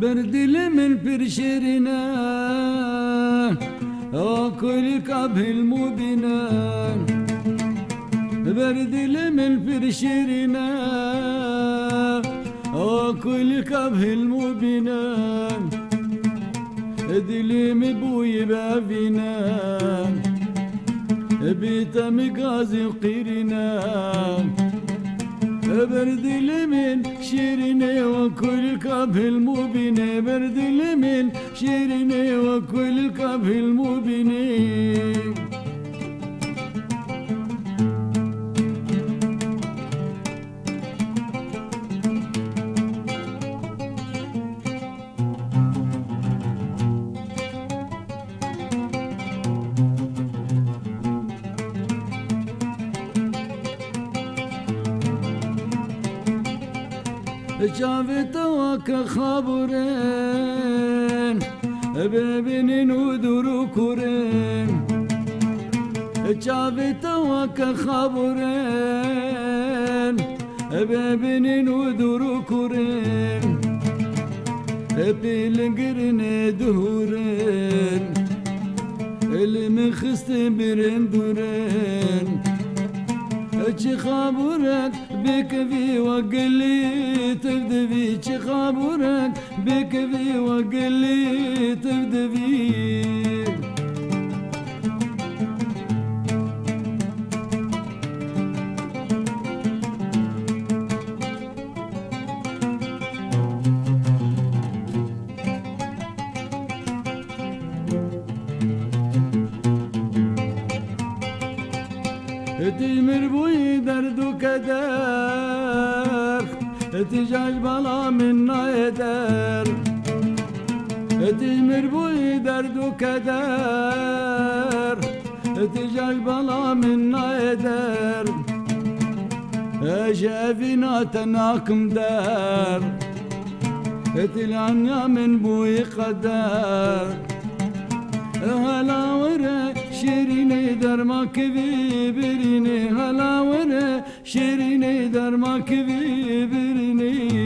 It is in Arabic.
بردل من برشرنا وكل كبه المبنى بردل من برشرنا وكل كبه المبنى دلي مبوي بابنا بيت مقازي وقيرنا بردل من شيرنا وكل كبه المبنى بردل من شيرنا وكل كبه المبنى شافت وك خبرين ببنين ودرو كورين شافت وك خبرين ببنين ودرو كورين بيلقرن دهورين اللي مخست برين دورين چی خبرك بكفي وقلي تبدبي چی خبرك بكفي وقلي تبدبي تمر بوي درد وكدر تجاج بلا منا يدر تمر بوي درد وكدر تجاج بلا منا يدر شافينا تناكم دار تلعنيا من بوي قدر هلا ورا شيريني درما كبيريني هلا ورا شيريني درما كبيريني